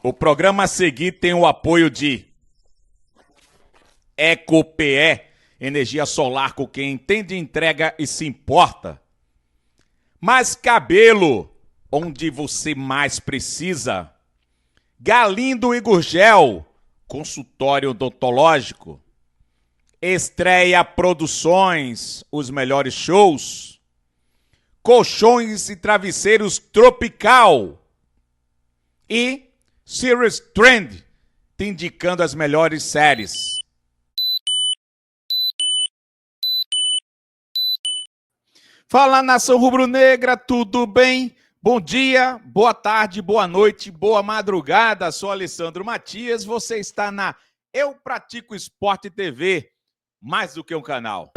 O programa a seguir tem o apoio de EcoPE, energia solar com quem entende, entrega e se importa. Mais cabelo, onde você mais precisa. Galindo e Gurgel, consultório odontológico. Estreia Produções, os melhores shows. Colchões e travesseiros Tropical. E Series Trend, te indicando as melhores séries. Fala, nação rubro-negra, tudo bem? Bom dia, boa tarde, boa noite, boa madrugada. Sou Alessandro Matias, você está na Eu Pratico Esporte TV, mais do que um canal.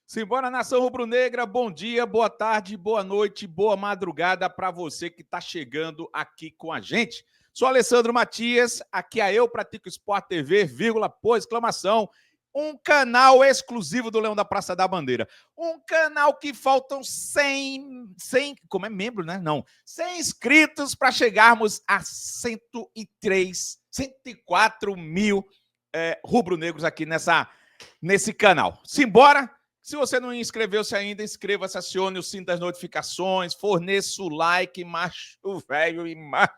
Simbora, nação rubro-negra, bom dia, boa tarde, boa noite, boa madrugada para você que está chegando aqui com a gente. Sou Alessandro Matias, aqui é Eu Pratico Esporte TV, vírgula, pô, exclamação, um canal exclusivo do Leão da Praça da Bandeira. Um canal que faltam 100 como é membro, né? Não, 100 inscritos para chegarmos a 104 mil rubro-negros aqui nesse canal. Simbora! Se você não inscreveu-se ainda, inscreva-se, acione o sino das notificações, forneça o like, macho velho e macha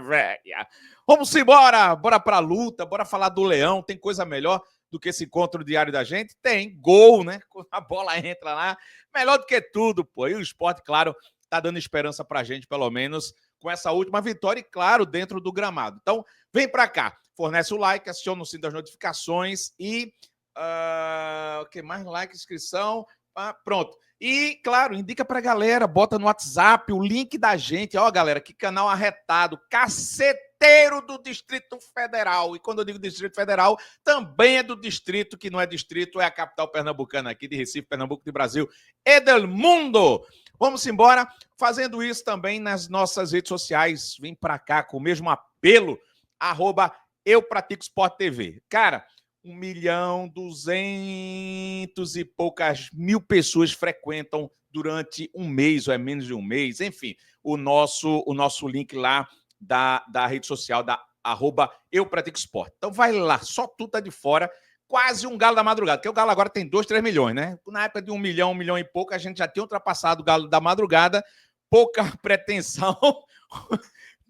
velha. Vamos embora, bora pra luta, bora falar do Leão. Tem coisa melhor do que esse encontro diário da gente? Tem, gol, né? Quando a bola entra lá, melhor do que tudo, pô. E o esporte, claro, tá dando esperança pra gente, pelo menos, com essa última vitória e, claro, dentro do gramado. Então, vem pra cá, fornece o like, aciona o sino das notificações e... o que mais? Like, inscrição, pronto. E, claro, indica pra galera, bota no WhatsApp o link da gente. Ó, galera, que canal arretado, caceteiro do Distrito Federal. E quando eu digo Distrito Federal, também é do distrito, que não é distrito, é a capital pernambucana aqui de Recife, Pernambuco, de Brasil e del mundo. Vamos embora, fazendo isso também nas nossas redes sociais. Vem pra cá com o mesmo apelo, @Eu Pratico Esporte TV. Cara, 1.200.000 e poucas mil pessoas frequentam durante um mês, ou é menos de um mês, enfim, o nosso link lá da rede social, da @Eu Pratico Esporte. Então vai lá, só tu tá de fora, quase um galo da madrugada, porque o galo agora tem 2, 3 milhões, né? Na época de 1 milhão e pouco, a gente já tinha ultrapassado o galo da madrugada, pouca pretensão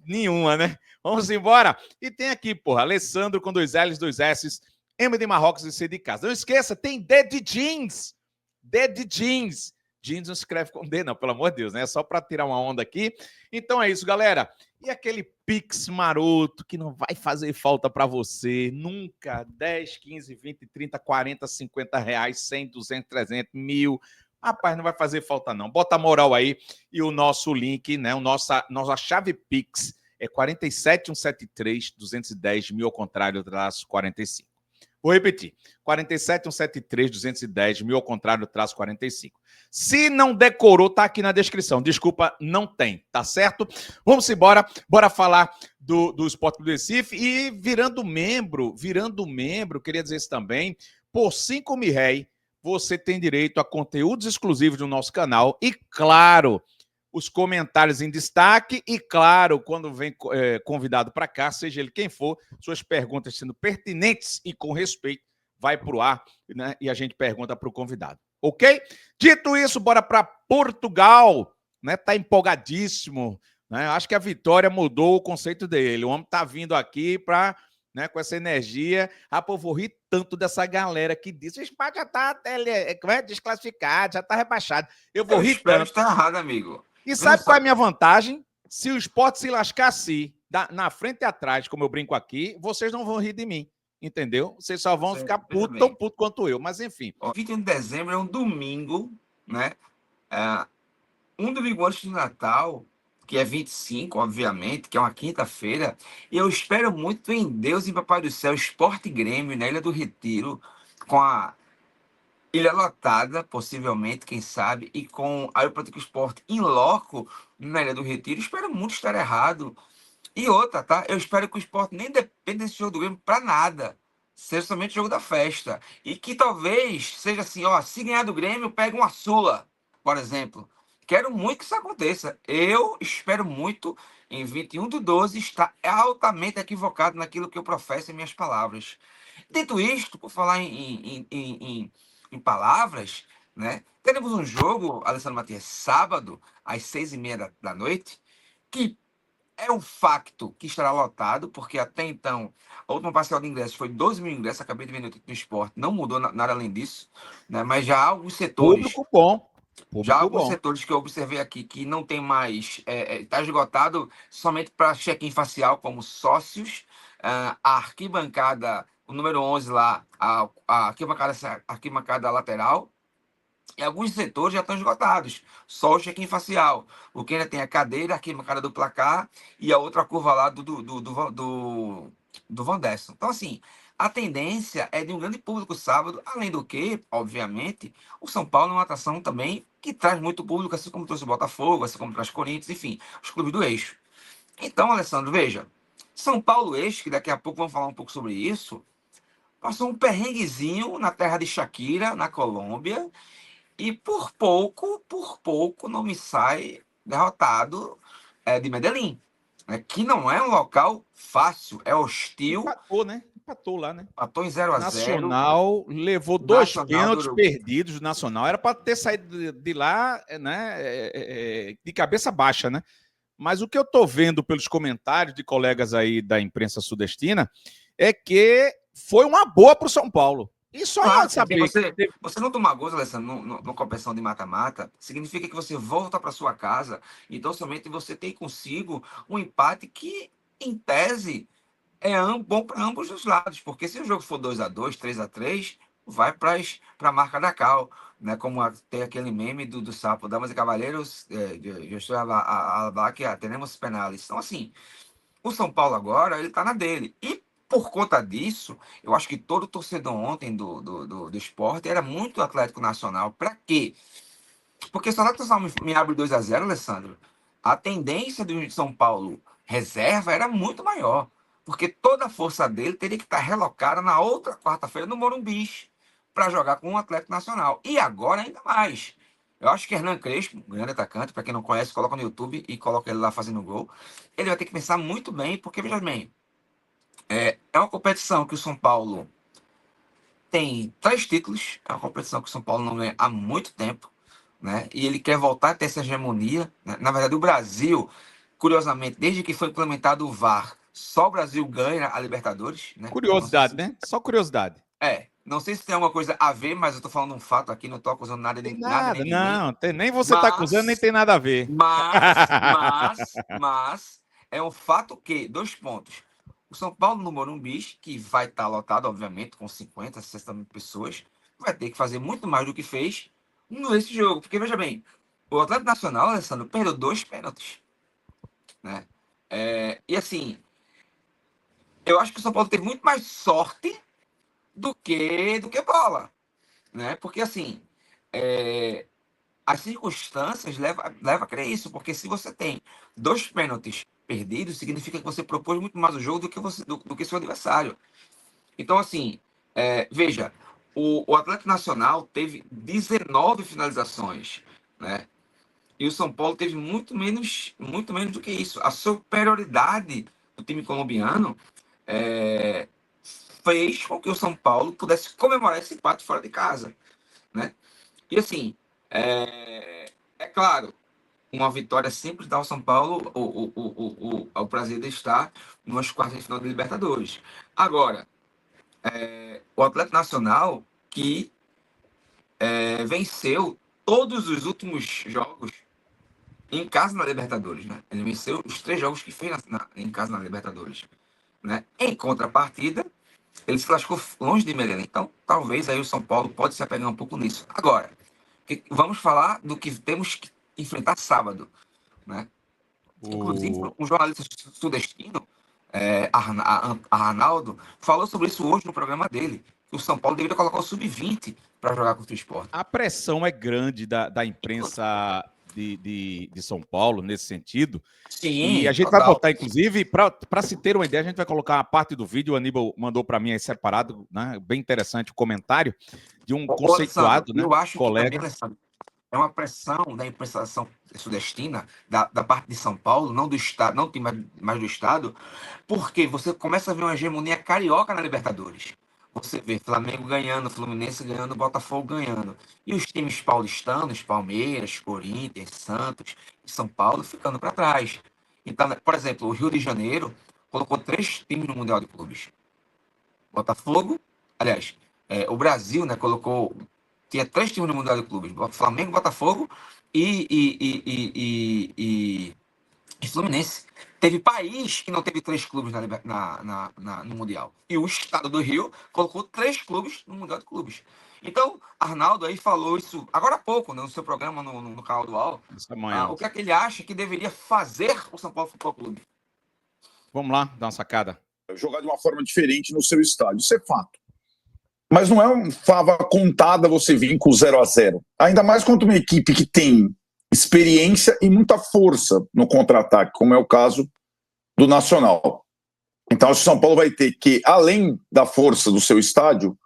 nenhuma, né? Vamos embora. E tem aqui, porra, Alessandro com 2 L's, 2 S's, M de Marrocos e C de casa. Não esqueça, tem D de jeans. D de jeans. Jeans não escreve com D, não, pelo amor de Deus, né? É só para tirar uma onda aqui. Então é isso, galera. E aquele Pix maroto que não vai fazer falta para você nunca. 10, 15, 20, 30, 40, 50 reais, 100, 200, 300, 1.000. Rapaz, não vai fazer falta não. Bota a moral aí e o nosso link, né? Nossa chave Pix é 47.173.210.000 ao contrário, traço 45. Vou repetir, 47.173.210.000 ao contrário, traço 45. Se não decorou, tá aqui na descrição. Desculpa, não tem, tá certo? Vamos embora, bora falar do Sport Clube do Recife. E virando membro, queria dizer isso também, por 5 mil réis, você tem direito a conteúdos exclusivos do nosso canal e, claro, os comentários em destaque e, claro, quando vem convidado para cá, seja ele quem for, suas perguntas sendo pertinentes e com respeito, vai para o ar, né? E a gente pergunta para o convidado, ok? Dito isso, bora para Portugal, né? Tá empolgadíssimo, né? Acho que a vitória mudou o conceito dele. O homem tá vindo aqui para, né, com essa energia. Rapaz, eu vou rir tanto dessa galera que diz: o Sport já tá desclassificado, já tá rebaixado. Eu vou rir espero tanto. estar errado, amigo. E sabe qual é a minha vantagem? Se o Sport se lascar assim, na frente e atrás, como eu brinco aqui, vocês não vão rir de mim. entendeu? Vocês só vão ficar Veja tão bem. puto quanto eu, mas enfim. 21 de dezembro é um domingo, né? Um domingo antes do Natal, que é 25, obviamente, que é uma quinta-feira, e eu espero muito em Deus e Papai do Céu, Sport e Grêmio, na Ilha do Retiro, com a ilha lotada, possivelmente, quem sabe, e com a Aeroporto Sport em loco na Ilha do Retiro. Espero muito estar errado. E outra, tá? Eu espero que o Sport nem dependa desse jogo do Grêmio pra nada. Seja somente jogo da festa. E que talvez seja assim, ó, se ganhar do Grêmio, pega uma Sula, por exemplo. Quero muito que isso aconteça. Eu espero muito em 21/12 estar altamente equivocado naquilo que eu professo em minhas palavras. Dito isto, por falar em palavras, né? Teremos um jogo, Alessandro Matias, sábado, às 6h30 da noite, que é um facto que estará lotado, porque até então a última parcial de ingressos foi 12 mil ingressos. Acabei de ver no esporte, não mudou nada além disso, né? Mas já há alguns setores, Público bom. já há Público alguns bom. setores que eu observei aqui que não tem mais, está esgotado somente para check-in facial, como sócios, a arquibancada, o número 11 lá, a arquibancada lateral. E alguns setores já estão esgotados. Só o check-in facial. O que ainda tem a cadeira, a arquibancada do placar e a outra curva lá do Van Desson. Então, assim, a tendência é de um grande público sábado. Além do que, obviamente, o São Paulo é uma atração também que traz muito público, assim como trouxe o Botafogo, assim como traz Corinthians, enfim, os clubes do eixo. Então, Alessandro, veja. São Paulo Eixo, que daqui a pouco vamos falar um pouco sobre isso, passou um perrenguezinho na terra de Shakira, na Colômbia, e por pouco não me sai derrotado de Medellín, né? Que não é um local fácil, é hostil, Empatou, né? Empatou lá, né? empatou em 0-0. Nacional levou dois Nacional do pênaltis Uruguai. perdidos. Nacional era para ter saído de lá, né? De cabeça baixa, né? Mas o que eu estou vendo pelos comentários de colegas aí da imprensa sudestina é que foi uma boa para o São Paulo. E só em Claro, porque saber que você não tomar gols, Alessandro, no competição de mata-mata, significa que você volta para sua casa, então somente você tem consigo um empate que, em tese, é bom para ambos os lados, porque se o jogo for 2-2, 3-3, vai para a marca da cal, né? Como tem aquele meme do sapo, damas e cavaleiros, eu estou a que teremos penales. Então, assim, o São Paulo agora, ele tá na dele. E por conta disso, eu acho que todo torcedor ontem do esporte era muito Atlético Nacional. Para quê? Porque se o Atlético Nacional me abre 2-0, Alessandro, a tendência do São Paulo reserva era muito maior. Porque toda a força dele teria que estar relocada na outra quarta-feira no Morumbi para jogar com o Atlético Nacional. E agora ainda mais. Eu acho que Hernan Crespo, grande atacante, para quem não conhece, coloca no YouTube e coloca ele lá fazendo gol. Ele vai ter que pensar muito bem, porque, veja bem, é uma competição que o São Paulo tem 3 títulos, é uma competição que o São Paulo não ganha há muito tempo, né? E ele quer voltar a ter essa hegemonia, né? Na verdade, o Brasil, curiosamente, desde que foi implementado o VAR, só o Brasil ganha a Libertadores, né? Não sei curiosidade, se, né? Só curiosidade. não sei se tem alguma coisa a ver, mas eu tô falando um fato aqui, não tô acusando nada, Tem nada nem nada, ninguém. não. Nem você está acusando, nem Mas, tem nada a ver. mas, é um fato que, 2 pontos. O São Paulo no Morumbi, que vai estar lotado, obviamente, com 50, 60 mil pessoas, vai ter que fazer muito mais do que fez nesse jogo. Porque, veja bem, o Atlético Nacional, Alessandro, perdeu 2 pênaltis, né? E assim, eu acho que o São Paulo teve muito mais sorte do que bola, né? Porque assim, é, as circunstâncias levam a crer isso, porque se você tem 2 pênaltis perdidos, significa que você propôs muito mais o jogo do que seu adversário. Então, assim, veja, o Atlético Nacional teve 19 finalizações, né? E o São Paulo teve muito menos do que isso. A superioridade do time colombiano é, fez com que o São Paulo pudesse comemorar esse empate fora de casa, né? E assim, é claro, uma vitória sempre dá ao São Paulo o prazer de estar nas quartas de final da Libertadores. Agora, o Atlético Nacional, que venceu todos os últimos jogos em casa na Libertadores, né? Ele venceu os 3 jogos que fez em casa na Libertadores, né? Em contrapartida, Ele se lascou longe de Medellín. Então, talvez aí o São Paulo pode se apegar um pouco nisso. Agora, vamos falar do que temos que enfrentar sábado, né? Inclusive, um jornalista sudestino, Arnaldo, falou sobre isso hoje no programa dele, que o São Paulo deveria colocar o sub-20 para jogar contra o Sport. A pressão é grande da imprensa de São Paulo nesse sentido. Sim, e a gente total. vai botar, inclusive, para se ter uma ideia, a gente vai colocar a parte do vídeo, o Aníbal mandou para mim aí separado, né? Bem interessante o comentário de um conceituado, Alessandro, né? Eu acho colega. que também, Alessandro, é uma pressão da imprensa sudestina, da parte de São Paulo, não do estado, não tem mais do estado, porque você começa a ver uma hegemonia carioca na Libertadores. Você vê Flamengo ganhando, Fluminense ganhando, Botafogo ganhando. E os times paulistanos, Palmeiras, Corinthians, Santos e São Paulo ficando para trás. Então, por exemplo, o Rio de Janeiro colocou 3 times no Mundial de Clubes. Botafogo, aliás, o Brasil, né, tinha 3 times no Mundial de Clubes: Flamengo, Botafogo e Fluminense. Teve país que não teve 3 clubes no Mundial. E o estado do Rio colocou 3 clubes no Mundial de Clubes. Então, Arnaldo aí falou isso agora há pouco, né, no seu programa no canal do UOL. O que é que ele acha que deveria fazer o São Paulo Futebol Clube? Vamos lá, dar uma sacada. Jogar de uma forma diferente no seu estádio, isso é fato. Mas não é uma fava contada você vir com 0-0. Ainda mais contra uma equipe que tem experiência e muita força no contra-ataque, como é o caso do Nacional. Então, o São Paulo vai ter que, além da força do seu estádio,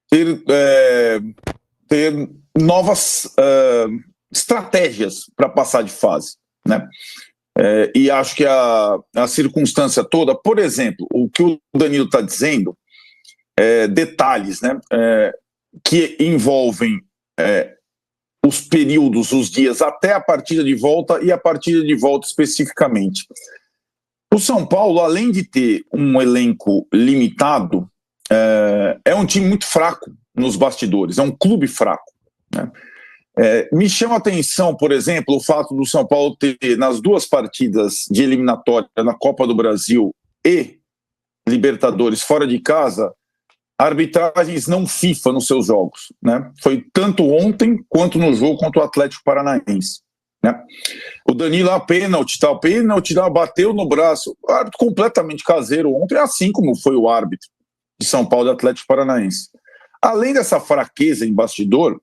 ter novas estratégias para passar de fase, né? E acho que a circunstância toda, por exemplo, o que o Danilo está dizendo, detalhes, né, que envolvem os períodos, os dias até a partida de volta e a partida de volta especificamente. O São Paulo, além de ter um elenco limitado, é um time muito fraco nos bastidores, é um clube fraco, né? Me chama a atenção, por exemplo, o fato do São Paulo ter, nas 2 partidas de eliminatória na Copa do Brasil e Libertadores fora de casa, arbitragens não FIFA nos seus jogos, né? Foi tanto ontem quanto no jogo contra o Atlético Paranaense, né? O Danilo, pênalti, bateu no braço. O árbitro completamente caseiro ontem, assim como foi o árbitro de São Paulo e Atlético Paranaense. Além dessa fraqueza em bastidor,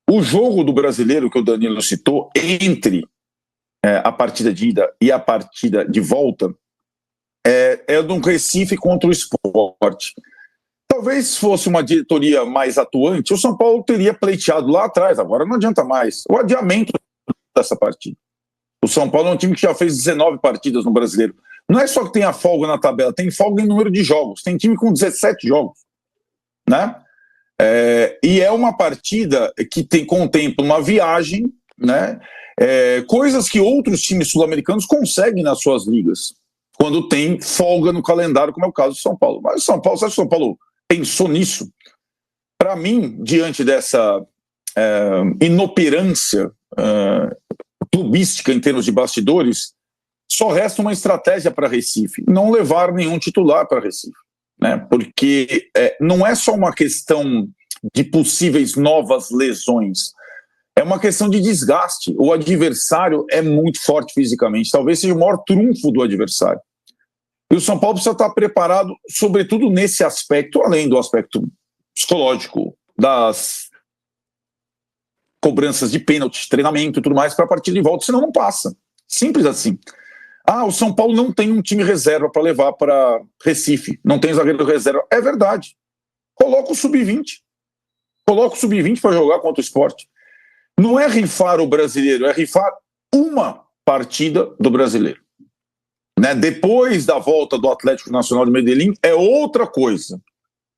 o jogo do Brasileiro que o Danilo citou, entre a partida de ida e a partida de volta, é de um Recife contra o Sport. Talvez fosse uma diretoria mais atuante, o São Paulo teria pleiteado lá atrás, agora não adianta mais. O adiamento dessa partida. O São Paulo é um time que já fez 19 partidas no Brasileiro. Não é só que tem a folga na tabela, tem folga em número de jogos. Tem time com 17 jogos, né? E é uma partida que contempla uma viagem, né? Coisas que outros times sul-americanos conseguem nas suas ligas, quando tem folga no calendário, como é o caso do São Paulo. Mas o São Paulo, você acha que o São Paulo pensou nisso? Para mim, diante dessa inoperância clubística em termos de bastidores, só resta uma estratégia para Recife: não levar nenhum titular para Recife, né? Porque não é só uma questão de possíveis novas lesões, é uma questão de desgaste. O adversário é muito forte fisicamente, talvez seja o maior trunfo do adversário. E o São Paulo precisa estar preparado, sobretudo nesse aspecto, além do aspecto psicológico, das cobranças de pênalti, treinamento e tudo mais, para a partida de volta, senão não passa. Simples assim. O São Paulo não tem um time reserva para levar para Recife, não tem zagueiro reserva. É verdade. Coloca o sub-20. Coloca o sub-20 para jogar contra o Sport. Não é rifar o Brasileiro, é rifar uma partida do Brasileiro, né? Depois da volta do Atlético Nacional de Medellín, é outra coisa.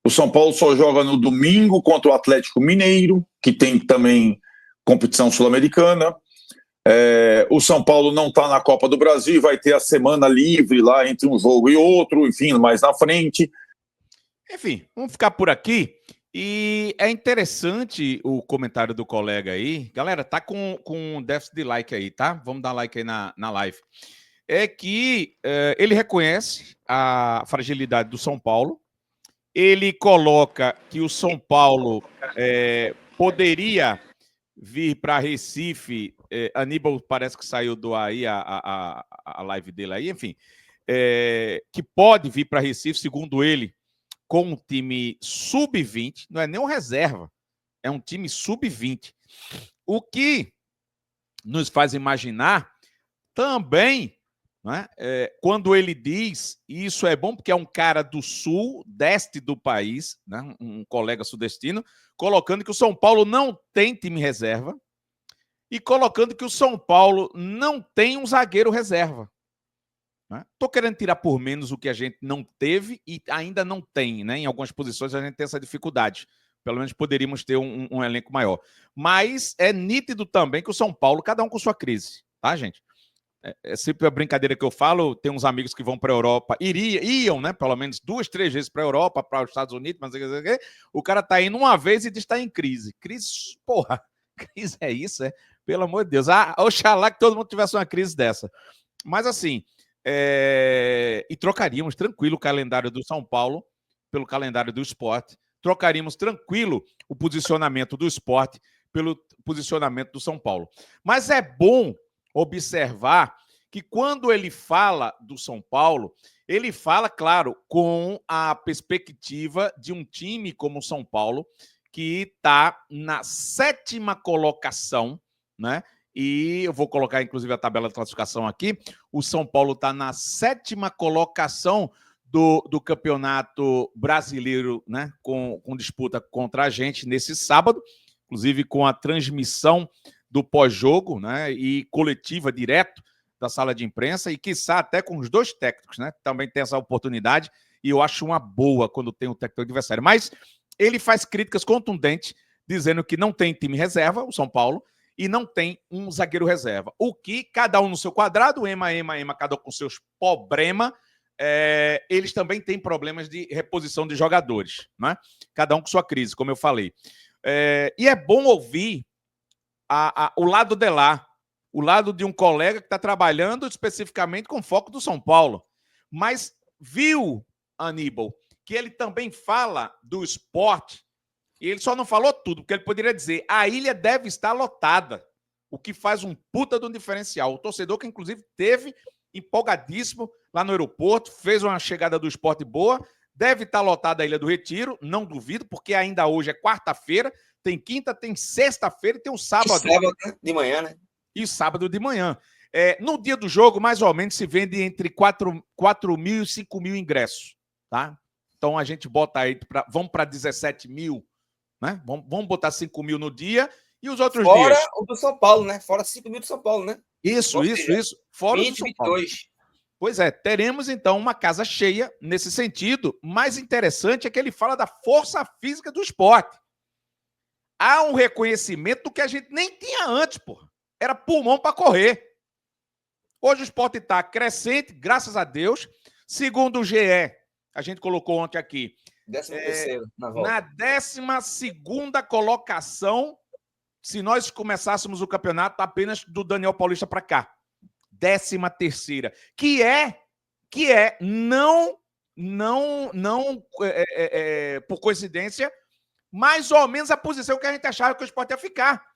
O São Paulo só joga no domingo contra o Atlético Mineiro, que tem também competição sul-americana. O São Paulo não está na Copa do Brasil e vai ter a semana livre lá entre um jogo e outro, enfim, mais na frente. Enfim, vamos ficar por aqui. E é interessante o comentário do colega aí. Galera, tá com déficit de like aí, tá? Vamos dar like aí na live. É que ele reconhece a fragilidade do São Paulo. Ele coloca que o São Paulo poderia vir para Recife. Aníbal parece que saiu do aí a live dele aí, enfim. Que pode vir para Recife, segundo ele, com um time sub-20, não é nem um reserva, é um time sub-20. O que nos faz imaginar também, né, quando ele diz, e isso é bom porque é um cara do sudeste do país, né, um colega sudestino, colocando que o São Paulo não tem time reserva e colocando que o São Paulo não tem um zagueiro reserva. Estou querendo tirar por menos o que a gente não teve e ainda não tem, né? Em algumas posições a gente tem essa dificuldade. Pelo menos poderíamos ter um elenco maior. Mas é nítido também que o São Paulo, cada um com sua crise, tá, gente? É sempre a brincadeira que eu falo. Tem uns amigos que vão para a Europa, iam, né? Pelo menos 2, 3 vezes para a Europa, para os Estados Unidos, mas o cara tá indo uma vez e diz que está em crise. Crise, porra, crise é isso, é? Pelo amor de Deus. Oxalá que todo mundo tivesse uma crise dessa. Mas assim. E trocaríamos tranquilo o calendário do São Paulo pelo calendário do Sport. Trocaríamos tranquilo o posicionamento do Sport pelo posicionamento do São Paulo. Mas é bom observar que quando ele fala do São Paulo, ele fala, claro, com a perspectiva de um time como o São Paulo, que está na 7ª colocação, né? E eu vou colocar, inclusive, a tabela de classificação aqui. O São Paulo está na 7ª colocação do Campeonato Brasileiro, né? Com disputa contra a gente nesse sábado, inclusive com a transmissão do pós-jogo, né? E coletiva direto da sala de imprensa, e quiçá até com os 2 técnicos, né? Também tem essa oportunidade, e eu acho uma boa quando tem um técnico adversário. Mas ele faz críticas contundentes, dizendo que não tem time reserva, o São Paulo, e não tem um zagueiro reserva. O que, cada um no seu quadrado, ema, cada um com seus problemas, eles também têm problemas de reposição de jogadores, né? Cada um com sua crise, como eu falei. E é bom ouvir o lado de lá, o lado de um colega que está trabalhando especificamente com foco do São Paulo. Mas viu, Aníbal, que ele também fala do esporte. E ele só não falou tudo, porque ele poderia dizer: a ilha deve estar lotada, o que faz um puta de um diferencial. O torcedor que, inclusive, teve empolgadíssimo lá no aeroporto, fez uma chegada do esporte boa, deve estar lotada a Ilha do Retiro, não duvido, porque ainda hoje é quarta-feira, tem quinta, tem sexta-feira e tem um sábado. E sábado, né? De manhã, né? E sábado de manhã. No dia do jogo, mais ou menos, se vende entre 4 mil e 5 mil ingressos, tá? Então, a gente bota aí, vamos para 17 mil, né? Vamos botar 5 mil no dia e os outros Fora dias. o do São Paulo, né? Fora 5 mil do São Paulo, né? Isso. Fora 20, do São Paulo. 22. Pois é, teremos então uma casa cheia nesse sentido. Mais interessante é que ele fala da força física do esporte. Há um reconhecimento que a gente nem tinha antes, porra. Era pulmão para correr. Hoje o esporte está crescente, graças a Deus. Segundo o GE, a gente colocou ontem aqui, 13º na volta. na 12ª colocação, se nós começássemos o campeonato apenas do Daniel Paulista para cá. 13ª, que é não por coincidência, mais ou menos a posição que a gente achava que o Sport ia ficar.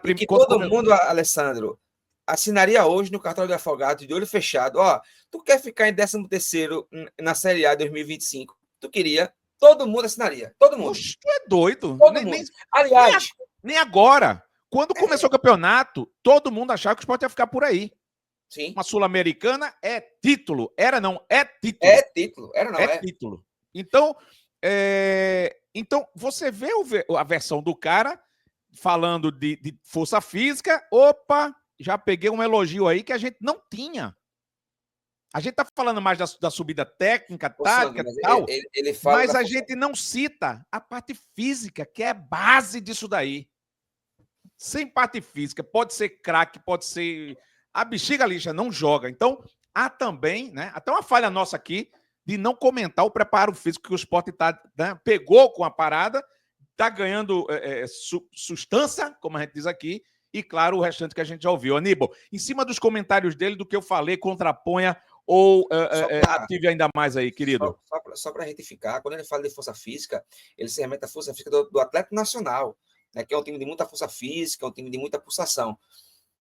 E que todo mundo, Alessandro, assinaria hoje no cartão de afogado de olho fechado. Ó, tu quer ficar em 13º na Série A 2025? Tu queria? Todo mundo assinaria. Todo mundo. Oxe, tu é doido. Todo mundo. Aliás, nem agora. Quando começou o campeonato, todo mundo achava que o Sport ia ficar por aí. Sim. Uma Sul-Americana é título. Era não, é título. É título. Era não, é título. Então, você vê a versão do cara falando de força física. Opa, já peguei um elogio aí que a gente não tinha. A gente tá falando mais da subida técnica, tática e tal, ele fala mas a gente não cita a parte física, que é base disso daí. Sem parte física, pode ser craque, pode ser... A bexiga lixa não joga. Então, há também, né, até uma falha nossa aqui, de não comentar o preparo físico que o Sport né, pegou com a parada, está ganhando sustância, como a gente diz aqui, e, claro, o restante que a gente já ouviu. Aníbal, em cima dos comentários dele, do que eu falei, contraponha ou ative ainda mais aí, querido? Só para retificar, quando ele fala de força física, ele se remete à força física do Atlético Nacional, né, que é um time de muita força física, é um time de muita pulsação.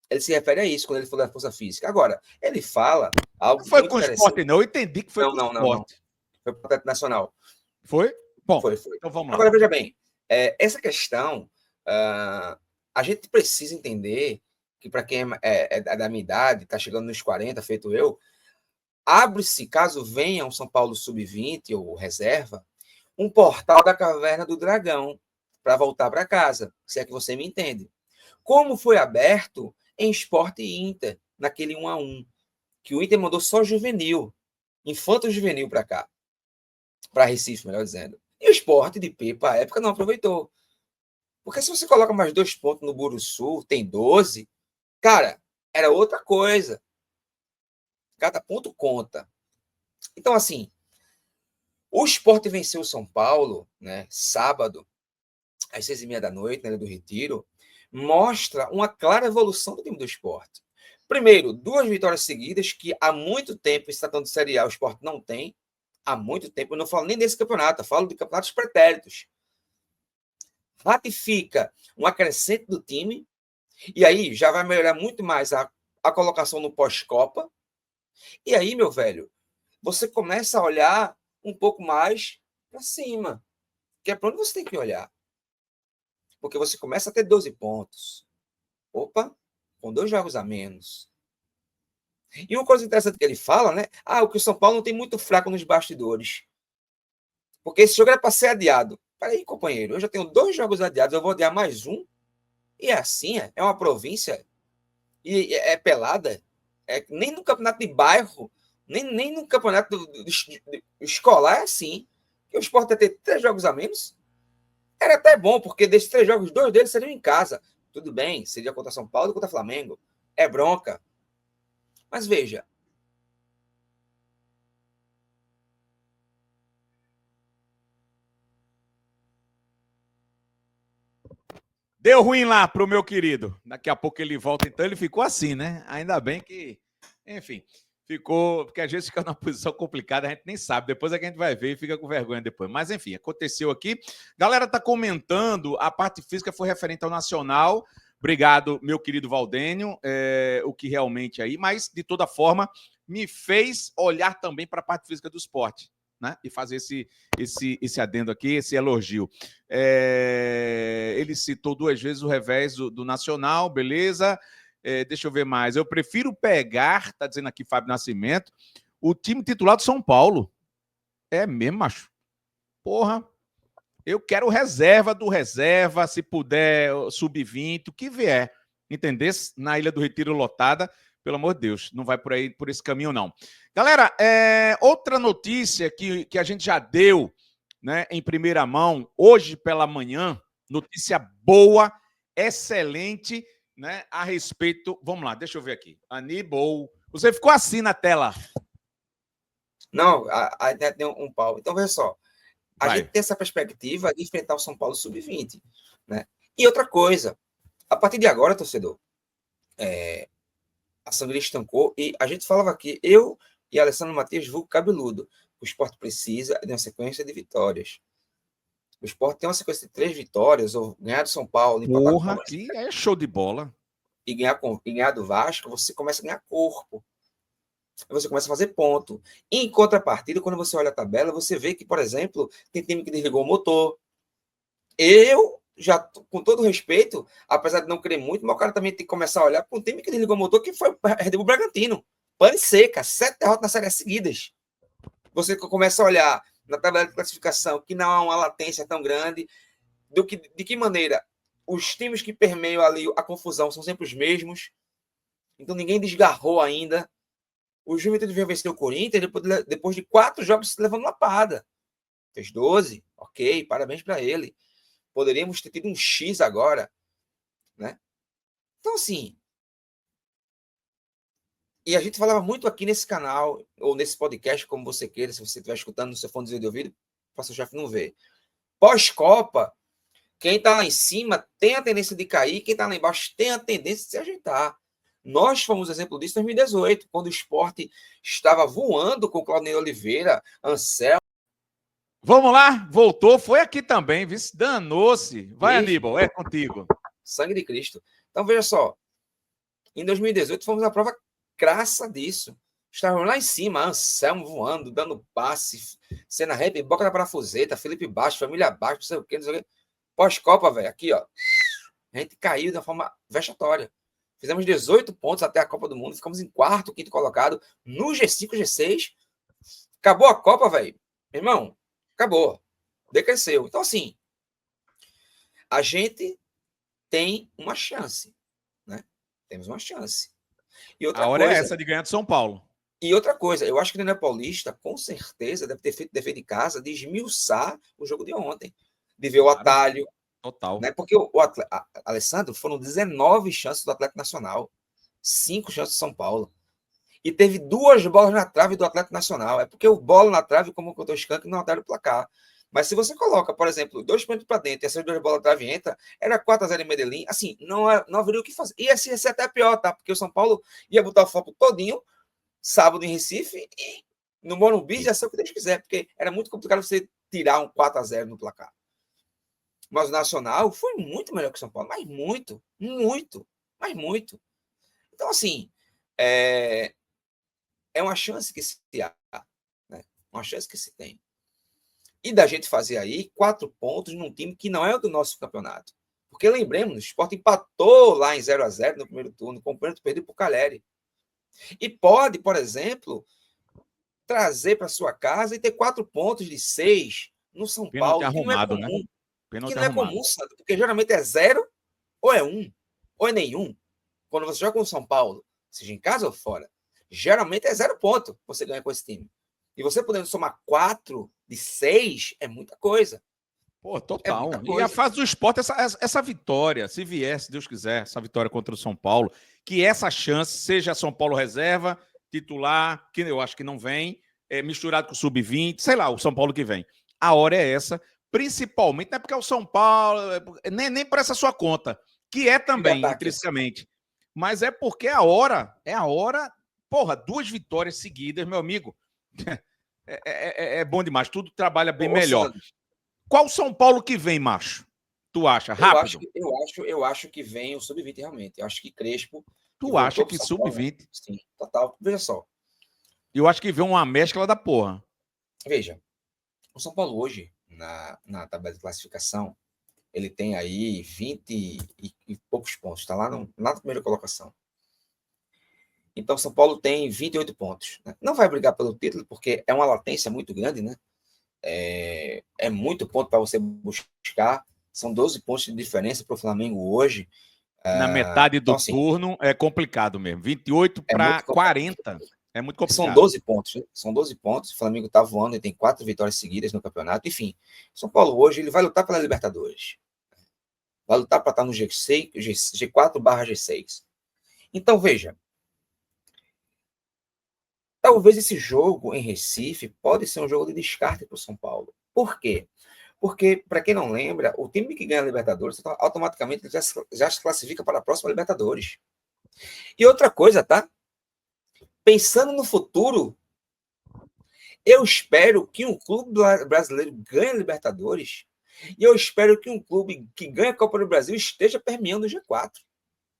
Ele se refere a isso quando ele fala da força física. Agora, ele fala algo não foi muito com o esporte, não. Eu entendi que foi com o esporte. Não. Foi para o Atlético Nacional. Foi? Bom, foi. Então vamos lá. Agora, veja bem, essa questão, a gente precisa entender que para quem é da minha idade, está chegando nos 40, feito eu, abre-se, caso venha um São Paulo Sub-20 ou reserva, um portal da Caverna do Dragão para voltar para casa, se é que você me entende. Como foi aberto em Sport e Inter, naquele 1-1, que o Inter mandou só juvenil, infanto-juvenil para cá, para Recife, melhor dizendo. E o Sport de Pepa, à época, não aproveitou. Porque se você coloca mais 2 pontos no Buruçu, tem 12, cara, era outra coisa. Cada ponto conta. Então, assim, o Sport venceu o São Paulo, né, sábado, às 6h30 da noite, na Ilha do Retiro, mostra uma clara evolução do time do Sport. Primeiro, 2 vitórias seguidas, que há muito tempo, esse tratando de Série A, o Sport não tem. Há muito tempo, eu não falo nem desse campeonato, eu falo de campeonatos pretéritos. Ratifica uma crescente do time, e aí já vai melhorar muito mais a colocação no pós-Copa. E aí, meu velho, você começa a olhar um pouco mais para cima, que é para onde você tem que olhar. Porque você começa a ter 12 pontos. Opa, com 2 jogos a menos. E uma coisa interessante que ele fala, né? O que o São Paulo não tem muito fraco nos bastidores. Porque esse jogo era para ser adiado. Peraí, companheiro, eu já tenho 2 jogos adiados, eu vou adiar mais um? E é assim, é uma província, e é pelada. Nem no campeonato de bairro, nem no campeonato escolar é assim. Que o Sport ia ter 3 jogos a menos. Era até bom, porque desses 3 jogos, 2 deles seriam em casa. Tudo bem, seria contra São Paulo e contra Flamengo. É bronca. Mas veja. Deu ruim lá pro meu querido. Daqui a pouco ele volta, então ele ficou assim, né? Ainda bem que, enfim, ficou, porque às vezes fica numa posição complicada, a gente nem sabe. Depois é que a gente vai ver e fica com vergonha depois. Mas enfim, aconteceu aqui. Galera tá comentando, a parte física foi referente ao Nacional. Obrigado, meu querido Valdênio, o que realmente aí, mas de toda forma me fez olhar também para a parte física do esporte, né? E fazer esse adendo aqui, esse elogio. Ele citou 2 vezes o revés do Nacional, beleza? Deixa eu ver mais. Eu prefiro pegar, tá dizendo aqui Fábio Nascimento, o time titular do São Paulo. É mesmo, macho? Porra. Eu quero reserva do reserva, se puder, sub-20, o que vier. Entendeu? Na Ilha do Retiro lotada, pelo amor de Deus, não vai por aí, por esse caminho, não. Galera, outra notícia que a gente já deu, né, em primeira mão, hoje pela manhã, notícia boa, excelente, né, a respeito... Vamos lá, deixa eu ver aqui. Aníbal, você ficou assim na tela. Não, a internet deu um pau. Então, veja só. A Vai. gente tem essa perspectiva de enfrentar o São Paulo Sub-20, né? E outra coisa, a partir de agora, torcedor, a sangria estancou e a gente falava aqui, eu e Alessandro Matias, vulgo cabeludo, o Sport precisa de uma sequência de vitórias. O Sport tem uma sequência de 3 vitórias, ou ganhar do São Paulo, Porra, que é show de bola. E ganhar do Vasco, você começa a ganhar corpo. Você começa a fazer ponto. Em contrapartida, quando você olha a tabela, você vê que, por exemplo, tem time que desligou o motor. Eu já, com todo respeito, apesar de não querer muito, mas o cara também tem que começar a olhar para um time que desligou o motor, que foi o Red Bull Bragantino. Pane seca, 7 derrotas na série seguidas. Você começa a olhar na tabela de classificação, que não há uma latência tão grande, de que maneira os times que permeiam ali a confusão são sempre os mesmos. Então ninguém desgarrou ainda. O Juventude veio vencer o Corinthians depois de 4 jogos levando lapada. Fez 12, ok, parabéns para ele. Poderíamos ter tido um X agora, né? Então, assim, e a gente falava muito aqui nesse canal, ou nesse podcast, como você queira, se você estiver escutando no seu fone de ouvido, para o seu chefe não ver. Pós-Copa, quem está lá em cima tem a tendência de cair, quem está lá embaixo tem a tendência de se ajeitar. Nós fomos exemplo disso em 2018, quando o Sport estava voando com o Claudinei Oliveira, Anselmo. Vamos lá, voltou, foi aqui também, viu? Danou-se. Vai, Aníbal, é contigo. Sangue de Cristo. Então, veja só, em 2018 fomos a prova crassa disso. Estávamos lá em cima, Anselmo voando, dando passe, cena rap, boca da parafuseta, Felipe Baixo, família Baixo, não sei o quê, não sei o quê. Pós-Copa, velho, aqui, ó. A gente caiu de uma forma vexatória. Fizemos 18 pontos até a Copa do Mundo, ficamos em quarto, quinto colocado, no G5, G6. Acabou a Copa, velho. Irmão, acabou. Decresceu. Então, assim, a gente tem uma chance, né? Temos uma chance. E outra A hora coisa, é essa de ganhar de São Paulo. E outra coisa, eu acho que o Daniel Paulista, com certeza, deve ter feito dever de casa de esmiuçar o jogo de ontem. De ver o atalho. Total. Né? Porque Alessandro, foram 19 chances do Atlético Nacional. 5 chances do São Paulo. E teve 2 bolas na trave do Atlético Nacional. É porque o bola na trave, como contou o Skank, não altera o placar. Mas se você coloca, por exemplo, 2 pontos para dentro e essas 2 bolas na trave entram, era 4-0 em Medellín, assim, não haveria o que fazer. Ia ser até pior, tá? Porque o São Paulo ia botar o foco todinho sábado em Recife e no Morumbi já sei o que Deus quiser, porque era muito complicado você tirar um 4-0 no placar. Mas o Nacional foi muito melhor que o São Paulo, mas muito, mas muito. Então, assim, é uma chance que se há, né? Uma chance que se tem. E da gente fazer aí 4 pontos num time que não é o do nosso campeonato. Porque lembremos, o Sport empatou lá em 0-0 no primeiro turno, com o pênalti perdido por Caleri. E pode, por exemplo, trazer para sua casa e ter 4 pontos de 6 no São Paulo, que não é comum. Né? Que não é comum, sabe? Porque geralmente é 0 ou é 1, ou é nenhum. Quando você joga com o São Paulo, seja em casa ou fora, geralmente é 0 ponto você ganha com esse time. E você podendo somar 4 de 6 é muita coisa. Pô, total. E a fase do Sport, essa vitória, se vier, se Deus quiser, essa vitória contra o São Paulo, que essa chance seja São Paulo reserva, titular, que eu acho que não vem, misturado com o Sub-20, sei lá, o São Paulo que vem. A hora é essa, principalmente, não é porque é o São Paulo, nem por essa sua conta, que é também, intrinsecamente. Mas é porque a hora, porra, 2 vitórias seguidas, meu amigo, é bom demais, tudo trabalha bem melhor. Sandro. Qual São Paulo que vem, macho? Tu acha? Rápido. Eu acho que vem o Sub-20 realmente. Eu acho que Crespo... Tu acha que Sub-20? Sim, total. Veja só. Eu acho que vem uma mescla da porra. Veja, o São Paulo hoje, na tabela de classificação, ele tem aí 20 e poucos pontos. Está lá na primeira colocação. Então, São Paulo tem 28 pontos. Né? Não vai brigar pelo título, porque é uma latência muito grande, né? É muito ponto para você buscar. São 12 pontos de diferença para o Flamengo hoje. Na metade do turno é complicado mesmo. 28 para 40. É muito complicado. São 12 pontos. São 12 pontos. O Flamengo está voando e tem 4 vitórias seguidas no campeonato. Enfim, São Paulo hoje ele vai lutar pela Libertadores. Vai lutar para estar no G4/G6. Então, veja. Talvez esse jogo em Recife pode ser um jogo de descarte para o São Paulo. Por quê? Porque, para quem não lembra, o time que ganha a Libertadores automaticamente já se classifica para a próxima Libertadores. E outra coisa, tá? Pensando no futuro, eu espero que um clube brasileiro ganhe a Libertadores e eu espero que um clube que ganha a Copa do Brasil esteja permeando o G4.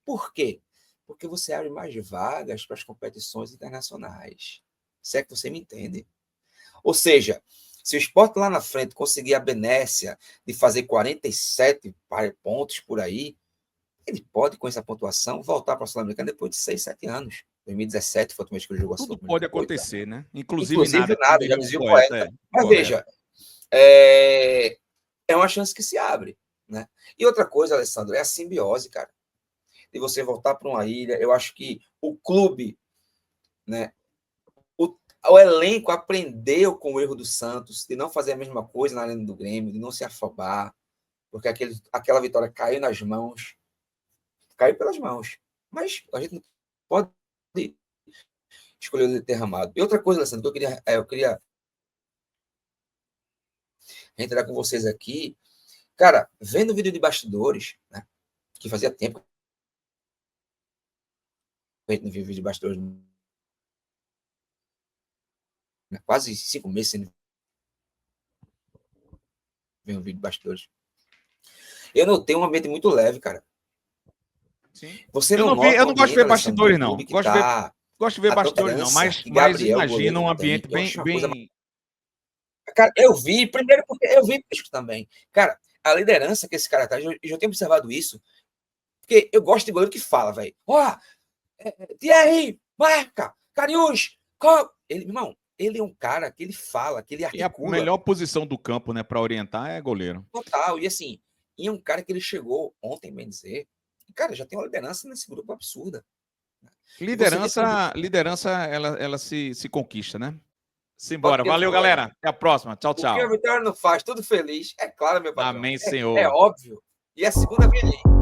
Por quê? Porque você abre mais vagas para as competições internacionais. Se é que você me entende. Ou seja, se o Sport lá na frente conseguir a benécia de fazer 47 pontos por aí, ele pode, com essa pontuação, voltar para a Sul-Americana depois de 6, 7 anos. 2017 foi a última vez que ele jogou a Tudo pode acontecer, né? Inclusive nada, já dizia o poeta. Mas correto. Veja, é uma chance que se abre. Né? E outra coisa, Alessandro, é a simbiose, cara. De você voltar para uma ilha. Eu acho que o clube, né, o elenco aprendeu com o erro do Santos, de não fazer a mesma coisa na arena do Grêmio, de não se afobar, porque aquela vitória caiu nas mãos, caiu pelas mãos. Mas a gente não pode escolher o derramado. E outra coisa, Alessandro, que eu queria entrar com vocês aqui. Cara, vendo o vídeo de bastidores, né, que fazia tempo gente não viu vídeo de bastidores. Quase 5 meses sem ver um vídeo de bastidores. Eu notei um ambiente muito leve, cara. Sim. Você Eu não gosto de ver bastidores, não. Gosto de ver bastidores, não. Mas imagina um ambiente bem... Cara, eu vi, primeiro porque eu vi isso também. Cara, a liderança que esse cara traz, eu já tenho observado isso. Porque eu gosto de goleiro que fala, velho. Ó, Thierry, marca, Cariús, irmão, ele é um cara que ele fala, que ele articula. E a melhor posição do campo, né, para orientar é goleiro. Total, e assim, e é um cara que ele chegou ontem, bem dizer, e, cara, já tem uma liderança nesse grupo absurda. Liderança ela se conquista, né? Simbora. Valeu, galera. Até a próxima. Tchau, tchau. O que a vitória não faz, tudo feliz. É claro, meu patrão. Amém, Senhor. É óbvio. E a segunda vez aí.